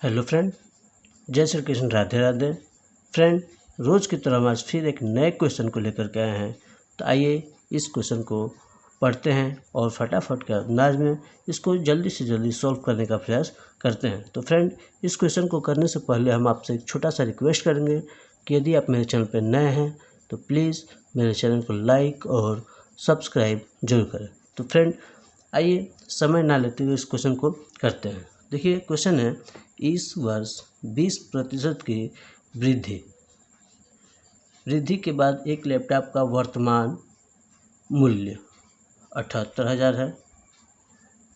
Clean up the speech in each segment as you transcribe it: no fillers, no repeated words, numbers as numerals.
Hello friend, जय Shri Krishna, Radhe Radhe. Friend, रोज़ की तरह हम आज फिर एक नए क्वेश्चन को लेकर के आए हैं। तो आइए इस क्वेश्चन को पढ़ते हैं और फटाफट के अंदाज में इसको जल्दी से जल्दी सॉल्व करने का प्रयास करते हैं। तो फ्रेंड, इस क्वेश्चन को करने से पहले हम आपसे एक छोटा सा रिक्वेस्ट करेंगे कि यदि आप मेरे चैनल पर नए हैं तो प्लीज़ मेरे चैनल को लाइक और सब्सक्राइब जरूर करें। तो फ्रेंड, आइए समय ना लेते हुए इस क्वेश्चन को करते हैं। देखिए, क्वेश्चन है, इस वर्ष 20% की वृद्धि के बाद एक लैपटॉप का वर्तमान मूल्य 78,000 है।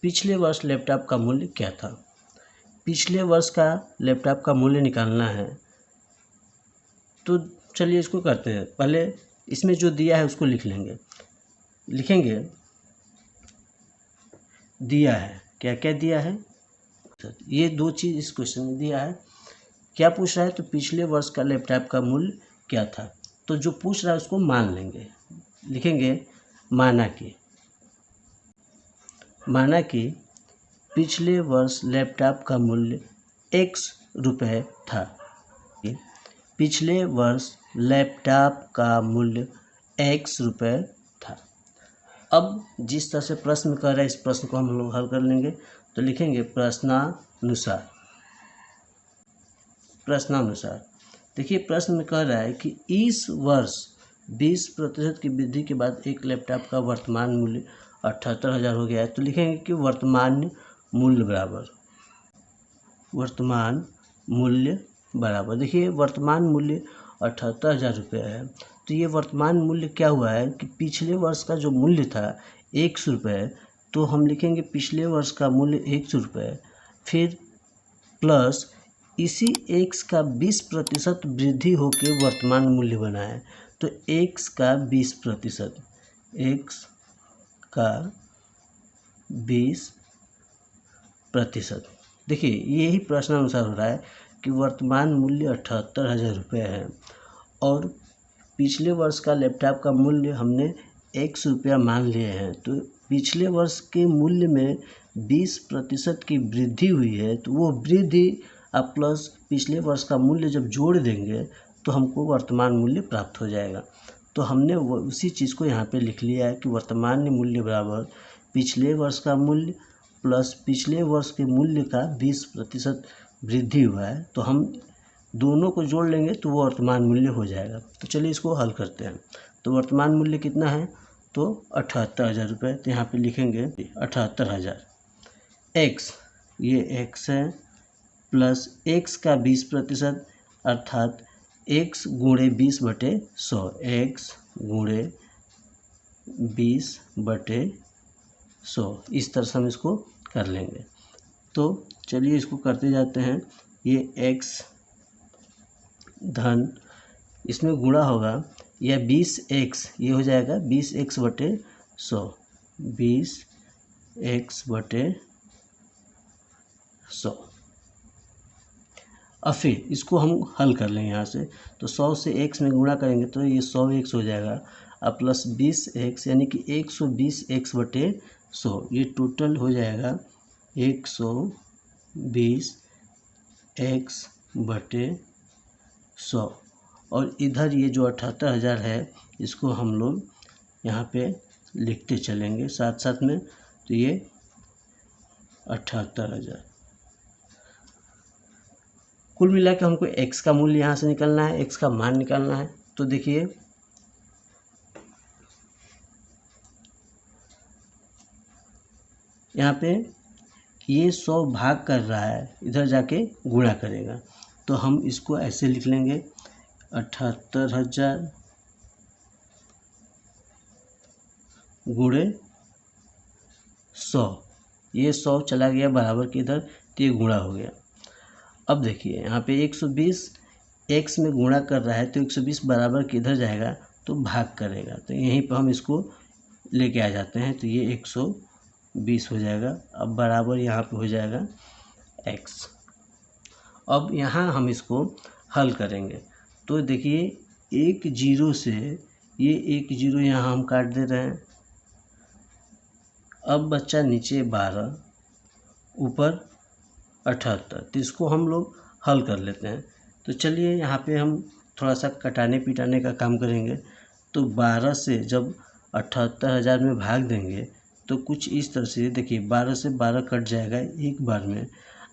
पिछले वर्ष लैपटॉप का मूल्य क्या था? पिछले वर्ष का लैपटॉप का मूल्य निकालना है। तो चलिए इसको करते हैं। पहले इसमें जो दिया है उसको लिखेंगे। दिया है, क्या क्या दिया है? ये दो चीज़ इस क्वेश्चन में दिया है। क्या पूछ रहा है? तो पिछले वर्ष का लैपटॉप का मूल्य क्या था। तो जो पूछ रहा है उसको मान लेंगे। लिखेंगे माना कि पिछले वर्ष लैपटॉप का मूल्य x रुपये था। पिछले वर्ष लैपटॉप का मूल्य x रुपये था। अब जिस तरह से प्रश्न कर रहा है, इस प्रश्न को हम लोग हल कर लेंगे। तो लिखेंगे प्रश्नानुसार। देखिए, प्रश्न में कह रहा है कि इस वर्ष 20% की वृद्धि के बाद एक लैपटॉप का वर्तमान मूल्य 78,000 हो गया है। तो लिखेंगे कि वर्तमान मूल्य बराबर। देखिए, वर्तमान मूल्य 78,000 रुपये है। तो ये वर्तमान मूल्य क्या हुआ है कि पिछले वर्ष का जो मूल्य था 100 रुपये, तो हम लिखेंगे पिछले वर्ष का मूल्य 100 रुपये, फिर प्लस इसी x का 20% वृद्धि होकर वर्तमान मूल्य बना है। तो x का 20%, देखिए यही प्रश्नानुसार हो रहा है कि वर्तमान मूल्य 78,000 रुपये है और पिछले वर्ष का लैपटॉप का मूल्य हमने 100 रुपया मान लिए हैं। तो पिछले वर्ष के मूल्य में 20% की वृद्धि हुई है। तो वो वृद्धि अब प्लस पिछले वर्ष का मूल्य जब जोड़ देंगे तो हमको वर्तमान मूल्य प्राप्त हो जाएगा। तो हमने वो उसी चीज़ को यहाँ पे लिख लिया है कि वर्तमान मूल्य बराबर पिछले वर्ष का मूल्य प्लस पिछले वर्ष के मूल्य का 20% वृद्धि हुआ है। तो हम दोनों को जोड़ लेंगे तो वो वर्तमान मूल्य हो जाएगा। तो चलिए इसको हल करते हैं। तो वर्तमान मूल्य कितना है? तो 78,000 रुपये। तो यहाँ पे लिखेंगे 78,000। x, ये x है, प्लस x का 20% अर्थात x गुणे 20/100, x गुणे 20/100। इस तरह से हम इसको कर लेंगे। तो चलिए इसको करते जाते हैं। ये x धन इसमें गुणा होगा, यह 20x, ये हो जाएगा 20x/100, 20x/100। अब फिर इसको हम हल कर लेंगे यहाँ से। तो 100 से x में गुणा करेंगे तो ये 100x हो जाएगा, अब प्लस 20x यानी कि 120x/100। ये टोटल हो जाएगा 120x/100। और इधर ये जो 78,000 है इसको हम लोग यहाँ पे लिखते चलेंगे साथ साथ में। तो ये 78,000 कुल मिला के हमको x का मूल्य यहाँ से निकालना है, x का मान निकालना है। तो देखिए, यहाँ पे ये 100 भाग कर रहा है, इधर जाके गुणा करेगा। तो हम इसको ऐसे लिख लेंगे 78,000 गुणे 100। ये 100 चला गया बराबर के इधर, तो ये गुणा हो गया। अब देखिए यहाँ पे 120 x में गुणा कर रहा है तो 120 बराबर किधर जाएगा? तो भाग करेगा। तो यहीं पर हम इसको लेके आ जाते हैं। तो ये 120 हो जाएगा। अब बराबर यहाँ पे हो जाएगा x। अब यहाँ हम इसको हल करेंगे। तो देखिए, एक जीरो से ये एक जीरो यहाँ हम काट दे रहे हैं। अब बच्चा नीचे 12, ऊपर 78। तो इसको हम लोग हल कर लेते हैं। तो चलिए यहाँ पे हम थोड़ा सा कटाने पिटाने का काम करेंगे। तो 12 से जब 78,000 में भाग देंगे तो कुछ इस तरह से देखिए 12 से 12 कट जाएगा एक बार में।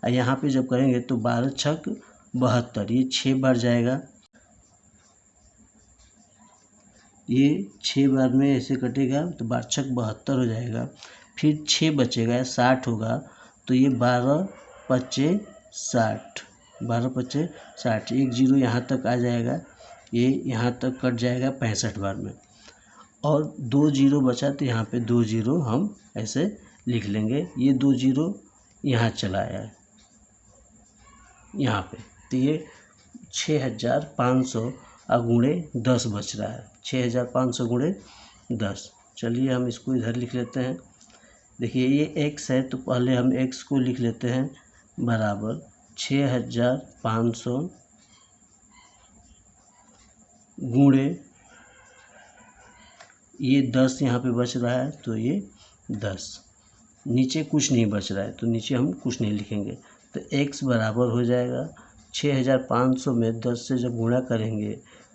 और यहाँ पे जब करेंगे तो 12 छक 72, ये 6 बार जाएगा, ये 6 बार में ऐसे कटेगा तो 12 छक 72 हो जाएगा। फिर 6 बचेगा 60 होगा, तो ये 12 पच्चे 60, 12 पच्चे 60, एक जीरो यहाँ तक आ जाएगा, ये यहाँ तक कट जाएगा 65 बार में। और 2 जीरो बचा तो यहाँ पे 2 जीरो हम ऐसे लिख लेंगे, ये 2 जीरो यहाँ चला आया है यहाँ पे। तो ये 6,500 गुणे 10 बच रहा है, 6,500 गुणे 10। चलिए हम इसको इधर लिख लेते हैं। देखिए ये x है तो पहले हम x को लिख लेते हैं बराबर 6,500 गुणे ये 10 यहाँ पे बच रहा है, तो ये 10, नीचे कुछ नहीं बच रहा है तो नीचे हम कुछ नहीं लिखेंगे। तो x बराबर हो जाएगा 6,500 में 10 से जब गुणा करेंगे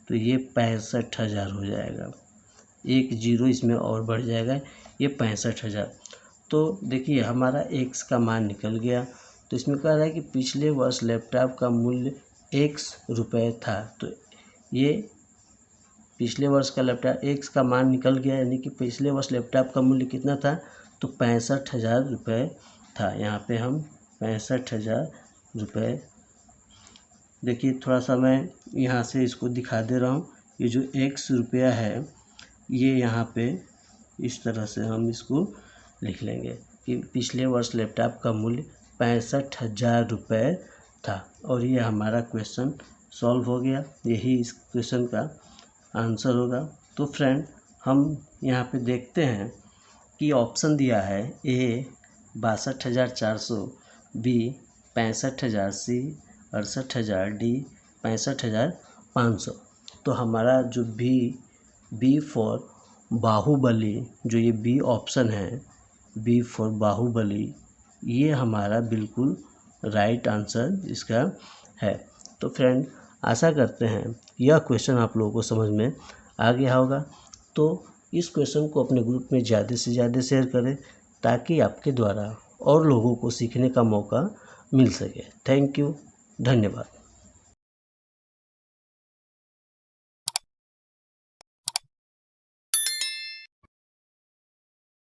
तो ये 65,000 हो जाएगा, एक जीरो इसमें और बढ़ जाएगा, ये 65,000। तो देखिए हमारा x का मान निकल गया। तो इसमें कह रहा है कि पिछले वर्ष लैपटॉप का मूल्य x रुपये था। तो ये पिछले वर्ष का लैपटॉप x का मान निकल गया, यानी कि पिछले वर्ष लैपटॉप का मूल्य कितना था, तो 65,000 रुपये था। यहाँ पे हम 65,000 रुपये, देखिए थोड़ा सा मैं यहाँ से इसको दिखा दे रहा हूँ। ये जो x रुपया है ये यहाँ पे इस तरह से हम इसको लिख लेंगे कि पिछले वर्ष लैपटॉप का मूल्य 65,000 रुपये था। और ये हमारा क्वेश्चन सॉल्व हो गया, यही इस क्वेश्चन का आंसर होगा। तो फ्रेंड हम यहाँ पे देखते हैं कि ऑप्शन दिया है ए 62,400, बी 65,000, सी 68,000, डी 65,500। तो हमारा जो बी फॉर बाहुबली, जो ये बी ऑप्शन है, बी फॉर बाहुबली, ये हमारा बिल्कुल राइट आंसर इसका है। तो फ्रेंड आशा करते हैं यह क्वेश्चन आप लोगों को समझ में आ गया होगा। तो इस क्वेश्चन को अपने ग्रुप में ज़्यादा से ज़्यादा शेयर करें ताकि आपके द्वारा और लोगों को सीखने का मौका मिल सके। थैंक यू, धन्यवाद।